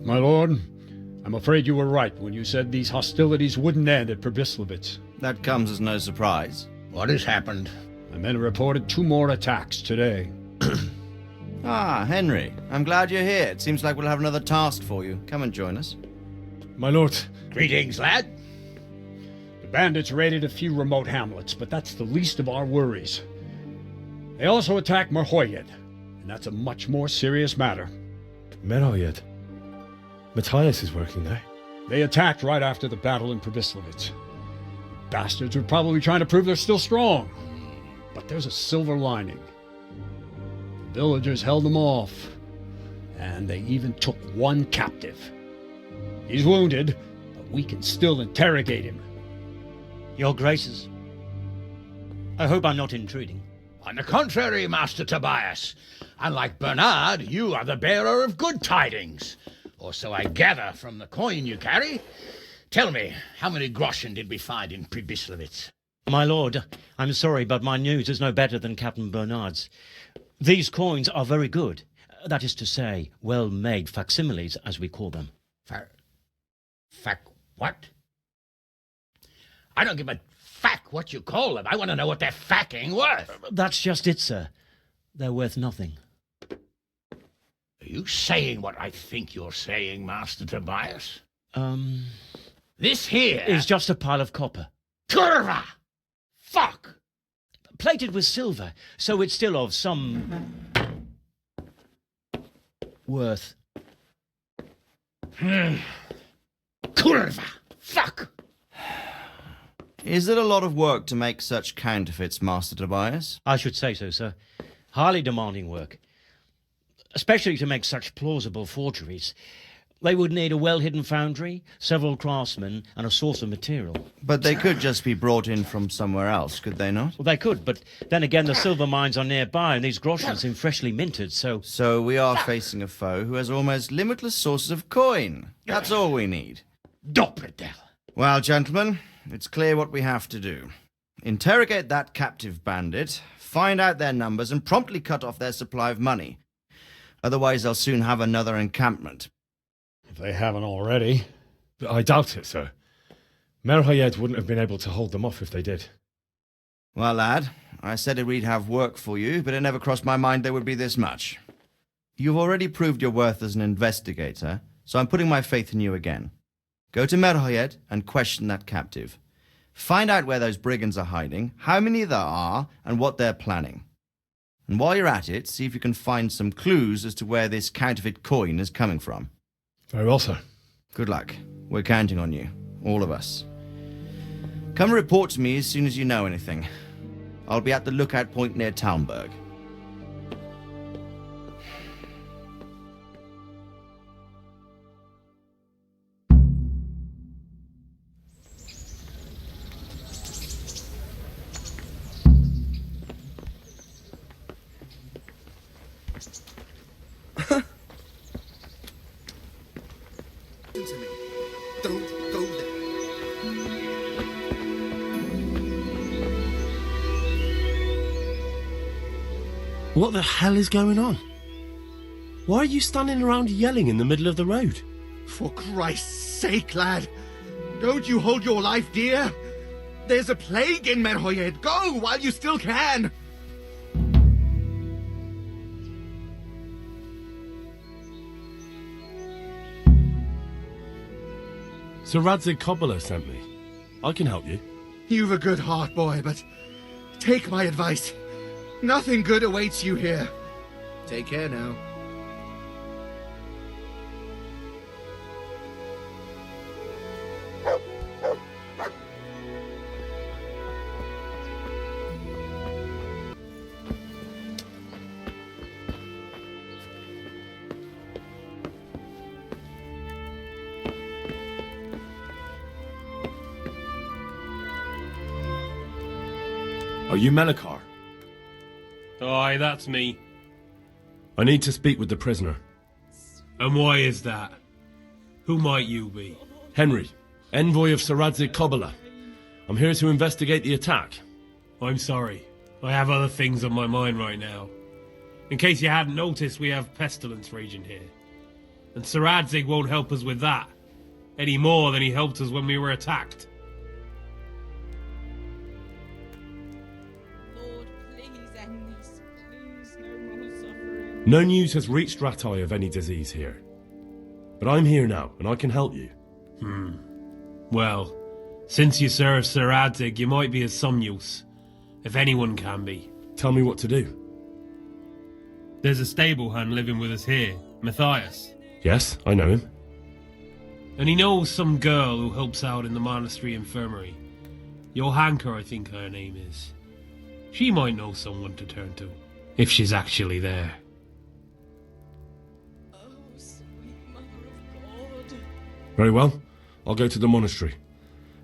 My lord, I'm afraid you were right when you said these hostilities wouldn't end at Przemyslowice. That comes as no surprise. What has happened? My men reported 2 more attacks today. Ah, Henry. I'm glad you're here. It seems like we'll have another task for you. Come and join us. My lord. Greetings, lad. The bandits raided a few remote hamlets, but that's the least of our worries. They also attacked Merhoyed, and that's a much more serious matter. Merhoyed. Matthias is working there. They attacked right after the battle in Przemyslowice. Bastards were probably trying to prove they're still strong. But there's a silver lining. The villagers held them off, and they even took 1 captive. He's wounded, but we can still interrogate him. Your Graces, I hope I'm not intruding. On the contrary, Master Tobias. Unlike Bernard, you are the bearer of good tidings. Or so I gather from the coin you carry. Tell me, how many groschen did we find in Przemyslowice? My lord, I'm sorry, but my news is no better than Captain Bernard's. These coins are very good. That is to say, well-made facsimiles, as we call them. What? I don't give a what you call them. I want to know what they're facking worth. That's just it, sir. They're worth nothing. Are you saying what I think you're saying, Master Tobias? This here is just a pile of copper. Kurva! Fuck! Plated with silver, so it's still of some worth. Kurva! Fuck! Is it a lot of work to make such counterfeits, Master Tobias? I should say so, sir. Highly demanding work. Especially to make such plausible forgeries. They would need a well-hidden foundry, several craftsmen, and a source of material. But they could just be brought in from somewhere else, could they not? Well, they could, but then again, the silver mines are nearby, and these groschen seem freshly minted, so... So we are facing a foe who has almost limitless sources of coin. That's all we need. Doppelter. Well, gentlemen, it's clear what we have to do. Interrogate that captive bandit, find out their numbers, and promptly cut off their supply of money. Otherwise, they'll soon have another encampment. If they haven't already. I doubt it, sir. Merhoyed wouldn't have been able to hold them off if they did. Well, lad, I said we'd have work for you, but it never crossed my mind there would be this much. You've already proved your worth as an investigator, so I'm putting my faith in you again. Go to Merhoyed and question that captive. Find out where those brigands are hiding, how many there are, and what they're planning. And while you're at it, see if you can find some clues as to where this counterfeit coin is coming from. Very well, sir. Good luck. We're counting on you. All of us. Come report to me as soon as you know anything. I'll be at the lookout point near Talmberg. Don't go there. What the hell is going on? Why are you standing around yelling in the middle of the road? For Christ's sake, lad. Don't you hold your life dear? There's a plague in Merhoyed. Go while you still can. Sir Radzig Kobyla sent me. I can help you. You've a good heart, boy, but take my advice. Nothing good awaits you here. Take care now. Are you Melikar? Aye, that's me. I need to speak with the prisoner. And why is that? Who might you be? Henry, envoy of Sir Radzig Kobyla. I'm here to investigate the attack. I'm sorry. I have other things on my mind right now. In case you hadn't noticed, we have pestilence raging here. And Sir Adzig won't help us with that, any more than he helped us when we were attacked. Lord, please end this. Please, no more suffering. No news has reached Ratai of any disease here. But I'm here now, and I can help you. Well, since you serve Sir Adzig, you might be of some use. If anyone can be. Tell me what to do. There's a stable hand living with us here, Matthias. Yes, I know him. And he knows some girl who helps out in the monastery infirmary. Johanka, I think her name is. She might know someone to turn to, if she's actually there. Oh, sweet Mother of God. Very well. I'll go to the monastery.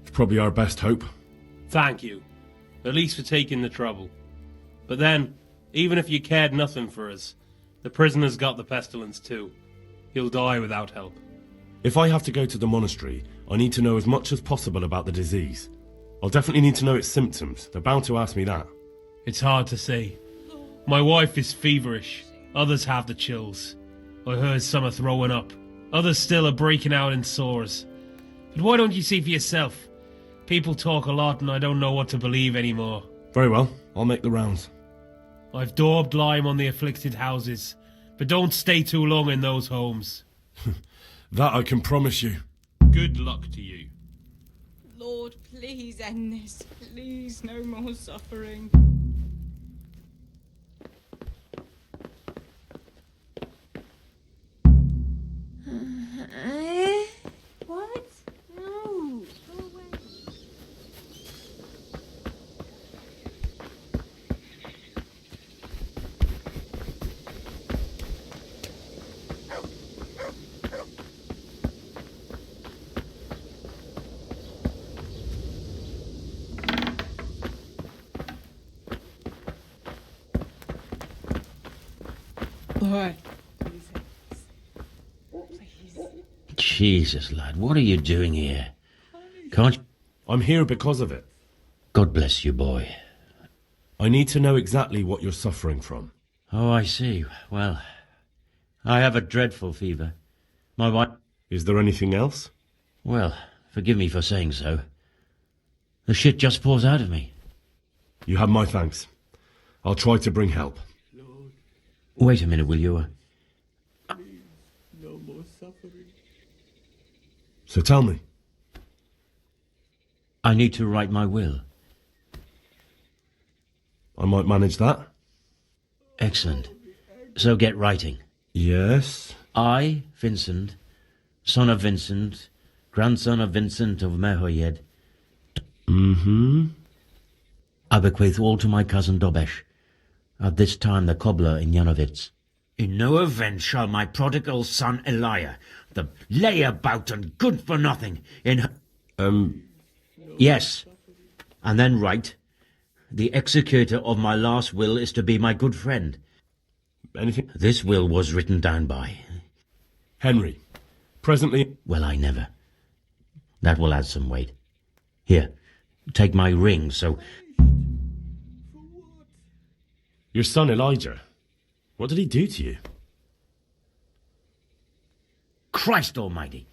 It's probably our best hope. Thank you. At least for taking the trouble. But then, even if you cared nothing for us, the prisoner's got the pestilence too. He'll die without help. If I have to go to the monastery, I need to know as much as possible about the disease. I'll definitely need to know its symptoms. They're bound to ask me that. It's hard to say. My wife is feverish. Others have the chills. I heard some are throwing up. Others still are breaking out in sores. But why don't you see for yourself? People talk a lot and I don't know what to believe anymore. Very well. I'll make the rounds. I've daubed lime on the afflicted houses, but don't stay too long in those homes. That I can promise you. Good luck to you. Lord, please end this. Please, no more suffering. What? No. Go away. Lord, please. Please. Jesus, lad, what are you doing here? Can't you... I'm here because of it. God bless you, boy. I need to know exactly what you're suffering from. Oh, I see. Well, I have a dreadful fever. My wife... Is there anything else? Well, forgive me for saying so. The shit just pours out of me. You have my thanks. I'll try to bring help. Wait a minute, will you? No more suffering. So tell me. I need to write my will. I might manage that. Excellent. So get writing. Yes. I, Vincent, son of Vincent, grandson of Vincent of Merhoyed, I bequeath all to my cousin Dobesh, at this time the cobbler in Janovitz. In no event shall my prodigal son Elia, the layabout and good for nothing, in... Yes, and then write, the executor of my last will is to be my good friend. Anything? This will was written down by... Henry. Presently... Well, I never. That will add some weight. Here, take my ring, so... Your son Elijah. What did he do to you? Christ almighty!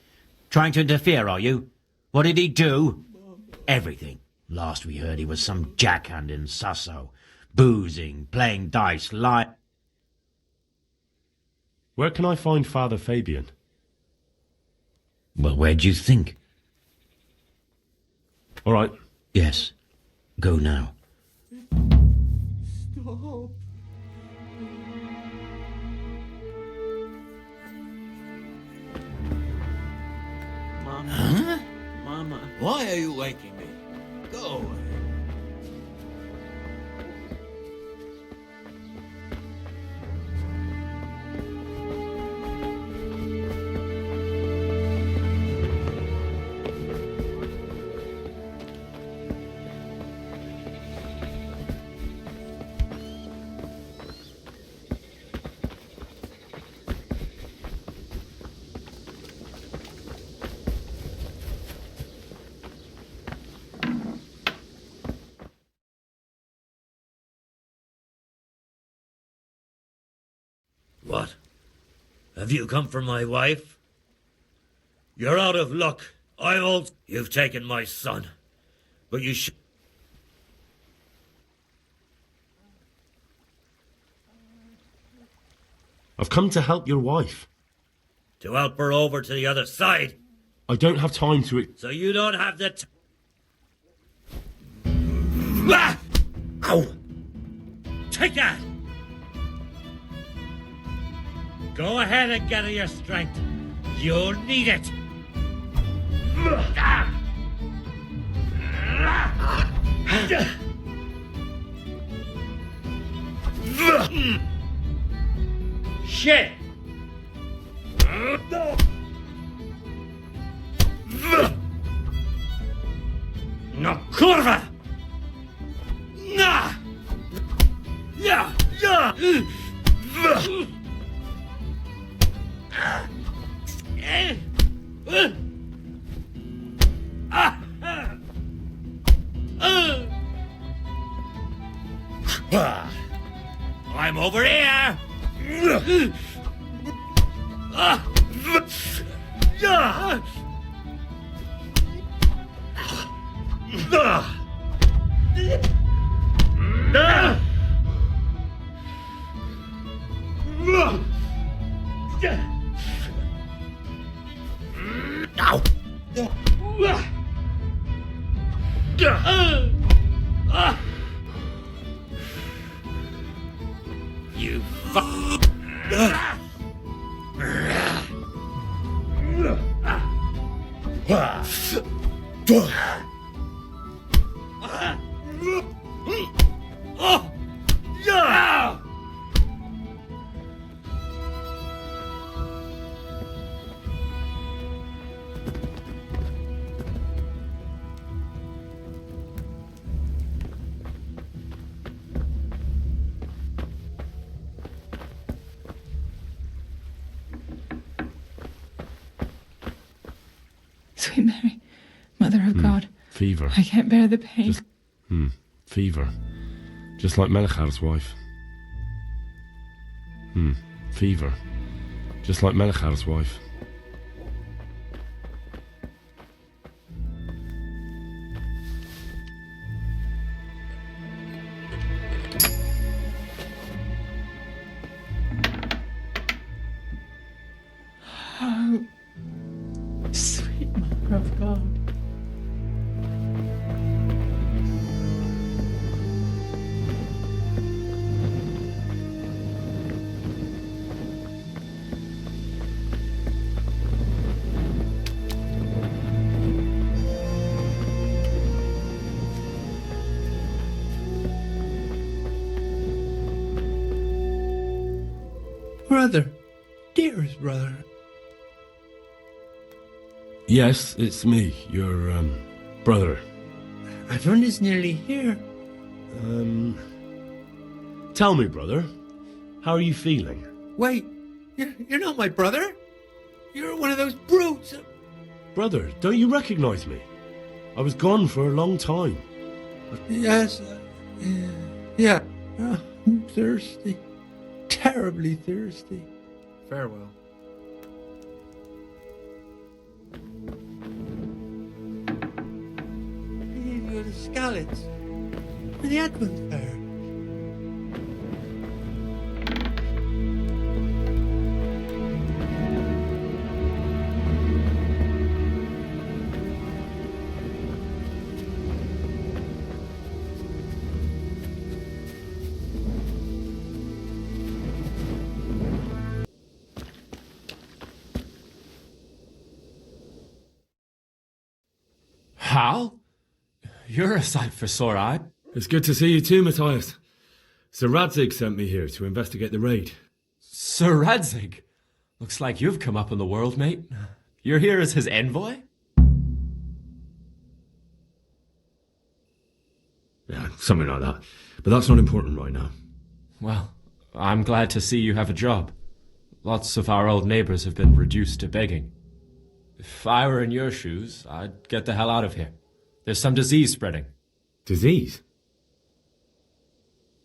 Trying to interfere, are you? What did he do? Everything. Last we heard he was some jackhand in Sasso. Boozing, playing dice, lying... Where can I find Father Fabian? Well, where do you think? All right. Yes. Go now. Stop. Mama. Huh? Mama. Why are you waking me? Go away. What? Have you come for my wife? You're out of luck. You've taken my son. But you should... I've come to help your wife. To help her over to the other side. I don't have time to... So you don't have the... Ah! Ow! Take that! Go ahead and gather your strength. You'll need it. Shit! No kurwa! Na! Ja! Ja! I'm over here! You fuck. Sweet Mary, Mother of God, Fever. I can't bear the pain. Fever. Just like Melchior's wife. Fever. Just like Melchior's wife. Oh, sweet Mother of God. Brother, dearest brother. Yes, it's me, your, brother. Everyone is nearly here. Tell me, brother, how are you feeling? Wait, you're not my brother? You're one of those brutes. Brother, don't you recognize me? I was gone for a long time. Yes, yeah. I'm thirsty. Terribly thirsty. Farewell. You go to Skalitz, where the Advent fair. Hal? You're a sight for sore eye. It's good to see you too, Matthias. Sir Radzig sent me here to investigate the raid. Sir Radzig? Looks like you've come up in the world, mate. You're here as his envoy? Yeah, something like that. But that's not important right now. Well, I'm glad to see you have a job. Lots of our old neighbors have been reduced to begging. If I were in your shoes, I'd get the hell out of here. There's some disease spreading. Disease?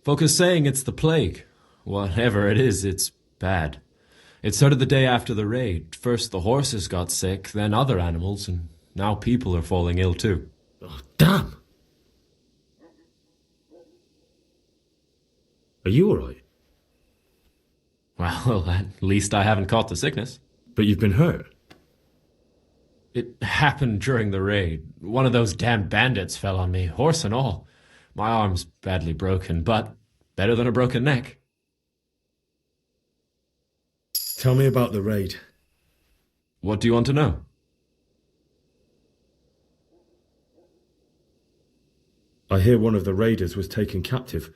Folk are saying it's the plague. Whatever it is, it's Bad. It started the day after the raid. First the horses got sick, then other animals, and now people are falling ill too. Oh, damn! Are you alright? Well, at least I haven't caught the sickness. But you've been hurt? It happened during the raid. One of those damn bandits fell on me, horse and all. My arm's badly broken, but better than a broken neck. Tell me about the raid. What do you want to know? I hear one of the raiders was taken captive.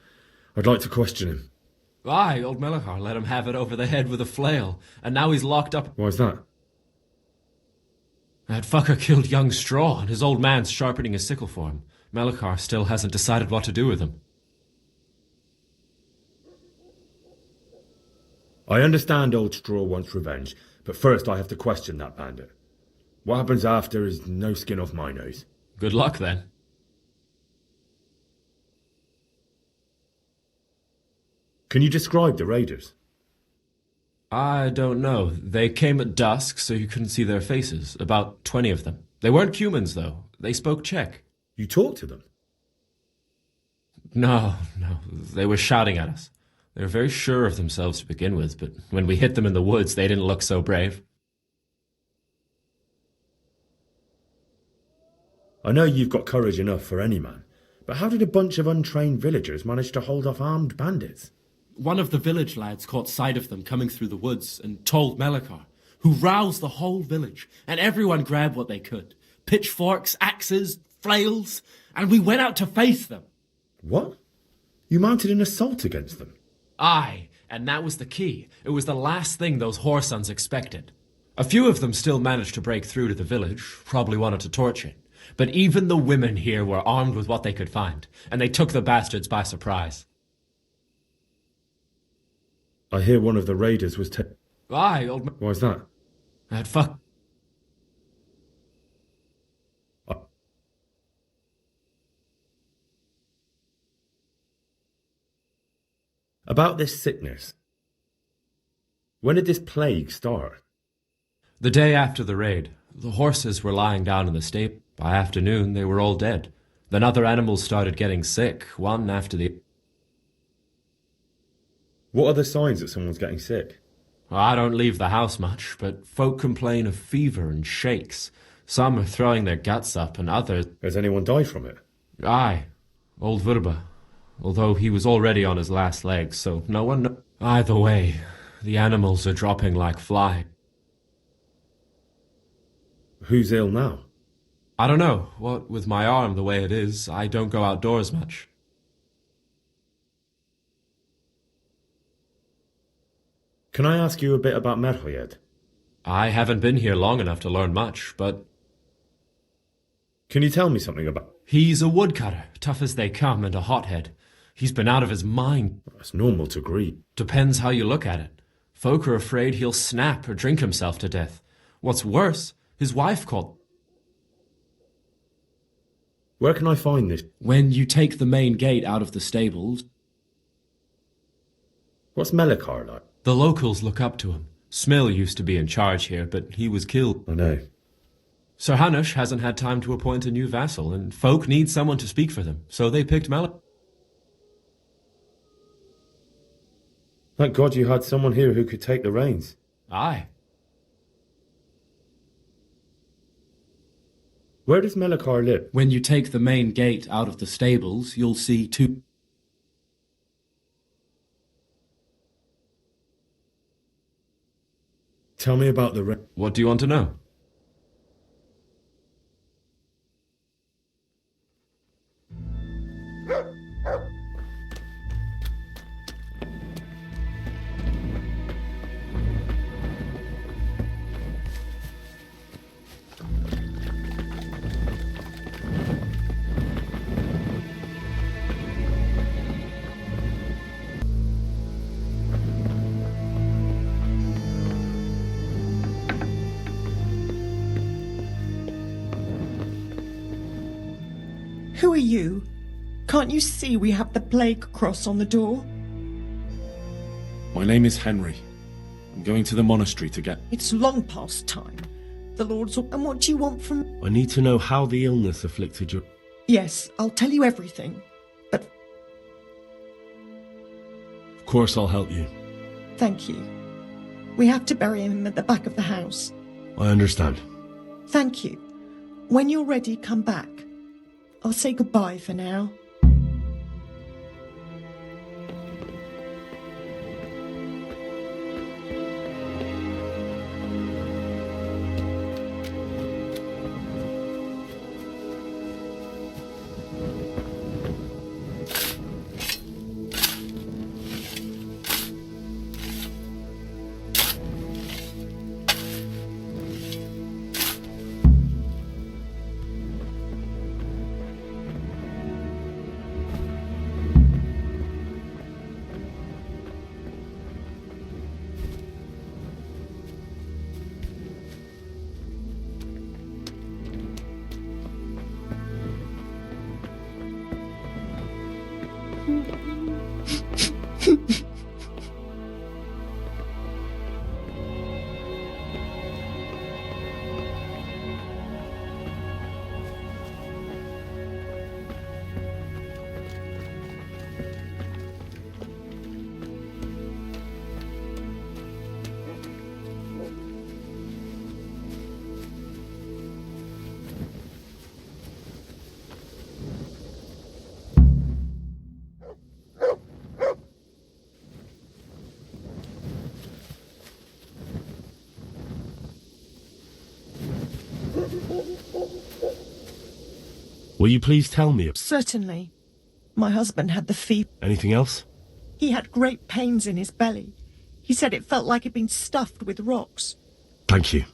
I'd like to question him. Aye, old Melachar let him have it over the head with a flail, and now he's locked up. Why's that? That fucker killed young Straw, and his old man's sharpening his sickle for him. Melachar still hasn't decided what to do with him. I understand old Straw wants revenge, but first I have to question that bandit. What happens after is no skin off my nose. Good luck, then. Can you describe the raiders? I don't know. They came at dusk, so you couldn't see their faces. About 20 of them. They weren't humans, though. They spoke Czech. You talked to them? No. They were shouting at us. They were very sure of themselves to begin with, but when we hit them in the woods, they didn't look so brave. I know you've got courage enough for any man, but how did a bunch of untrained villagers manage to hold off armed bandits? One of the village lads caught sight of them coming through the woods and told Melachar, who roused the whole village, and everyone grabbed what they could. Pitchforks, axes, flails, and we went out to face them. What? You mounted an assault against them? Aye, and that was the key. It was the last thing those whoresons expected. A few of them still managed to break through to the village, probably wanted to torch it. But even the women here were armed with what they could find, and they took the bastards by surprise. I hear one of the raiders was Aye, old... Why's that? That fuck... About this sickness. When did this plague start? The day after the raid. The horses were lying down in the stable. By afternoon, they were all dead. Then other animals started getting sick, one after the... What are the signs that someone's getting sick? I don't leave the house much, but folk complain of fever and shakes. Some are throwing their guts up, and others... Has anyone died from it? Aye, old Vurba. Although he was already on his last legs, so no one... Either way, the animals are dropping like flies. Who's ill now? I don't know. What with my arm the way it is, I don't go outdoors much. Can I ask you a bit about Merhoyed? I haven't been here long enough to learn much, but... Can you tell me something about... He's a woodcutter, tough as they come, and a hothead. He's been out of his mind. That's normal to grieve. Depends how you look at it. Folk are afraid he'll snap or drink himself to death. What's worse, his wife caught... Where can I find this? When you take the main gate out of the stables... What's Melachar like? The locals look up to him. Smill used to be in charge here, but he was killed. I know. Sir Hanush hasn't had time to appoint a new vassal, and folk need someone to speak for them, so they picked Melachar. Thank God you had someone here who could take the reins. Aye. Where does Melachar live? When you take the main gate out of the stables, you'll see two... Tell me about the... What do you want to know? Who are you? Can't you see we have the plague cross on the door? My name is Henry. I'm going to the monastery to get... It's long past time. The Lord's... And what do you want from... I need to know how the illness afflicted your... Yes, I'll tell you everything. But Of course I'll help you. thank you. We have to bury him at the back of the house. I understand. Thank you. When you're ready, come back. I'll say goodbye for now. Will you please tell me... Certainly. My husband had the fever. Anything else? He had great pains in his belly. He said it felt like it'd been stuffed with rocks. Thank you.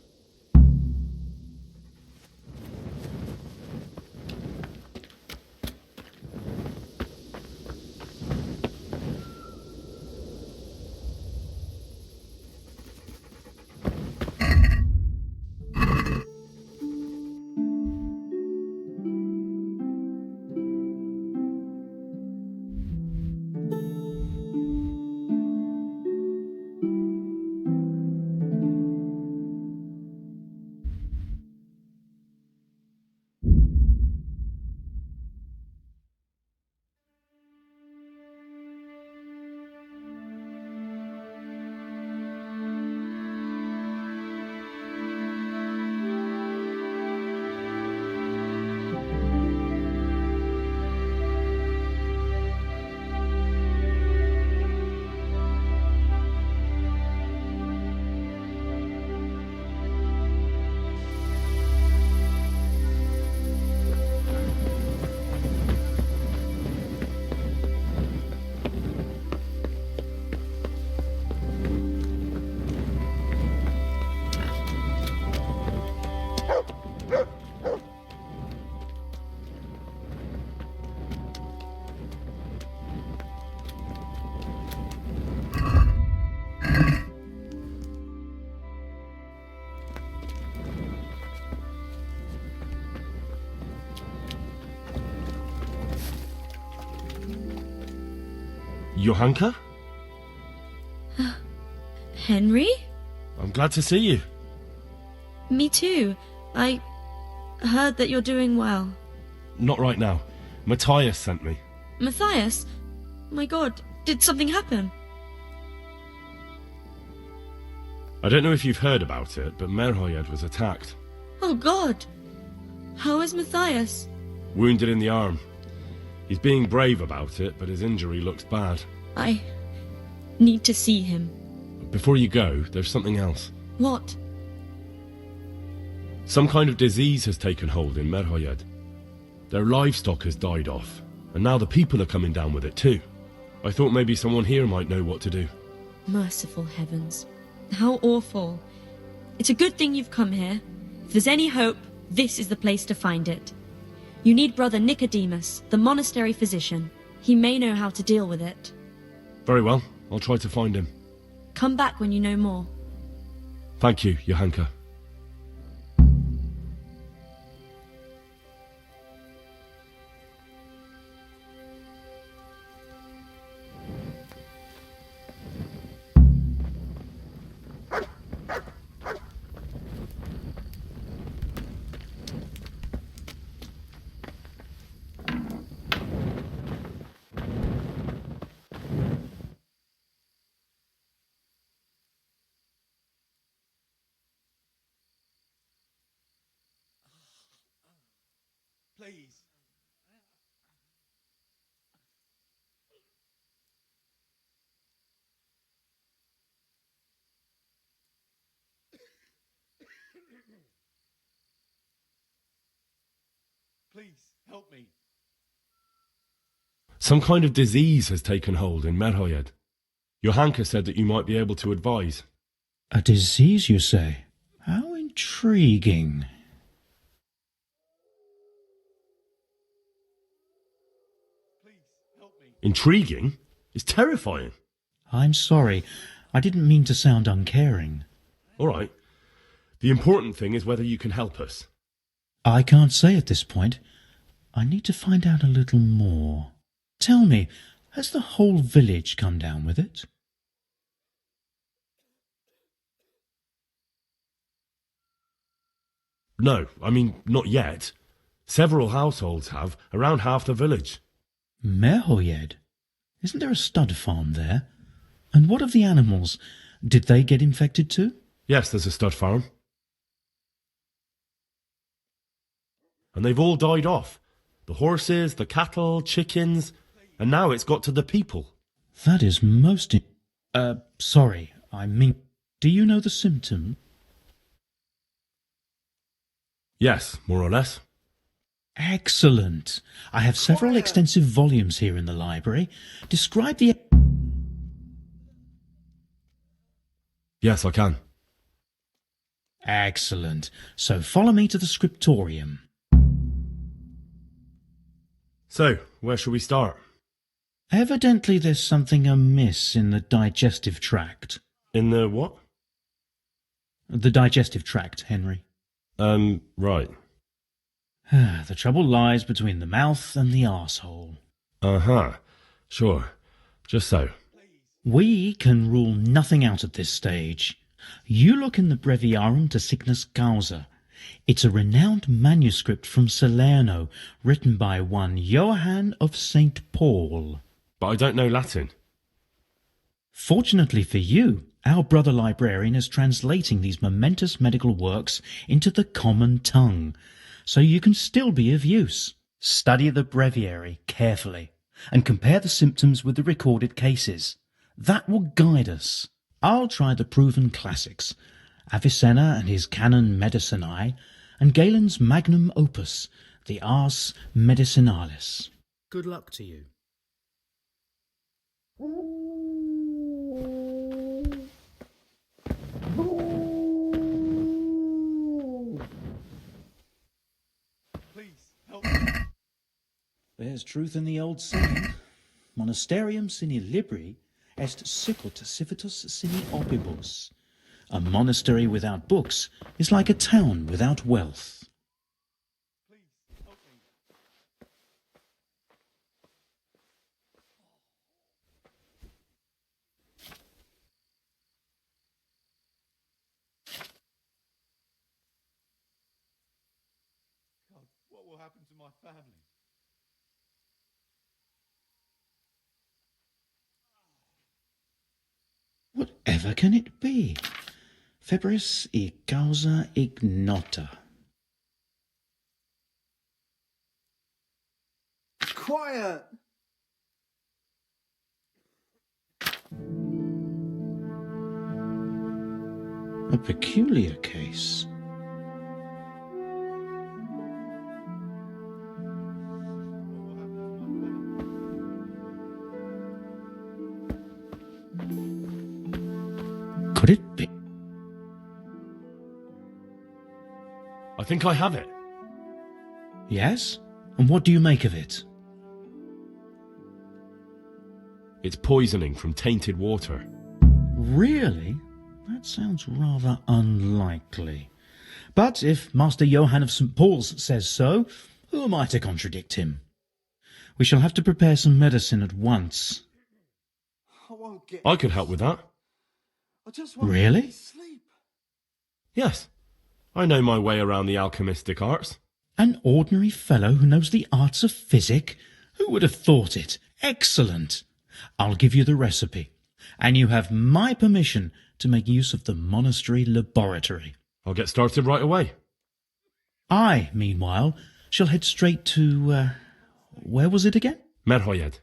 Johanka? Henry? I'm glad to see you. Me too. I heard that you're doing well. Not right now. Matthias sent me. Matthias? My God, did something happen? I don't know if you've heard about it, but Merhoyed was attacked. Oh God! How is Matthias? Wounded in the arm. He's being brave about it, but his injury looks bad. I need to see him. Before you go, there's something else. What? Some kind of disease has taken hold in Merhoyed. Their livestock has died off, and now the people are coming down with it too. I thought maybe someone here might know what to do. Merciful heavens. How awful. It's a good thing you've come here. If there's any hope, this is the place to find it. You need Brother Nicodemus, the monastery physician. He may know how to deal with it. Very well, I'll try to find him. Come back when you know more. Thank you, Johanka. Please. Please, help me. Some kind of disease has taken hold in Merhoyed. Johanka said that you might be able to advise. A disease, you say? How intriguing. Intriguing? It's terrifying. I'm sorry. I didn't mean to sound uncaring. All right. The important thing is whether you can help us. I can't say at this point. I need to find out a little more. Tell me, has the whole village come down with it? No, I mean, not yet. Several households have, around half the village. Merhoyed? Isn't there a stud farm there? And what of the animals? Did they get infected too? Yes, there's a stud farm. And they've all died off. The horses, the cattle, chickens, and now it's got to the people. That is most... sorry, I mean, do you know the symptom? Yes, more or less. Excellent. I have several extensive volumes here in the library. Describe the... Yes, I can. Excellent. So follow me to the scriptorium. So, where shall we start? Evidently there's something amiss in the digestive tract. In the what? The digestive tract, Henry. Right. The trouble lies between the mouth and the arsehole. Uh-huh. Sure. Just so. We can rule nothing out at this stage. You look in the Breviarum to Sickness Causa. It's a renowned manuscript from Salerno, written by one Johann of St. Paul. But I don't know Latin. Fortunately for you, our brother librarian is translating these momentous medical works into the common tongue, so you can still be of use. Study the breviary carefully, and compare the symptoms with the recorded cases. That will guide us. I'll try the proven classics, Avicenna and his Canon Medicinae, and Galen's magnum opus, the Ars Medicinalis. Good luck to you. Please, help me. There's truth in the old saying. Monasterium sine libri est sicut civitas sine opibus. A monastery without books is like a town without wealth. Please, help me. God, what will happen to my family? Whatever can it be? Febris e causa ignota. Quiet! A peculiar case. Could it be? I think I have it. Yes? And what do you make of it? It's poisoning from tainted water. Really? That sounds rather unlikely. But if Master Johann of St. Paul's says so, who am I to contradict him? We shall have to prepare some medicine at once. I could help with that. Really? Yes. I know my way around the alchemistic arts. An ordinary fellow who knows the arts of physic? Who would have thought it? Excellent! I'll give you the recipe, and you have my permission to make use of the monastery laboratory. I'll get started right away. I, meanwhile, shall head straight to, where was it again? Merhoyed.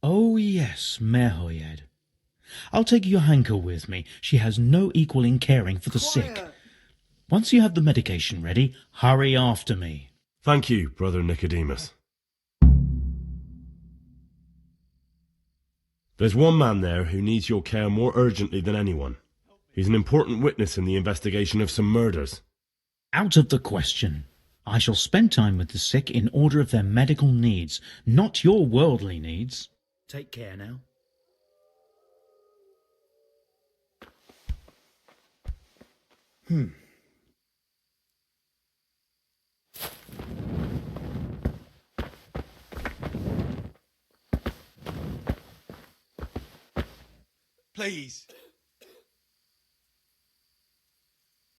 Oh, yes, Merhoyed. I'll take Johanka with me. She has no equal in caring for the sick. Once you have the medication ready, hurry after me. Thank you, Brother Nicodemus. There's one man there who needs your care more urgently than anyone. He's an important witness in the investigation of some murders. Out of the question. I shall spend time with the sick in order of their medical needs, not your worldly needs. Take care now. Please,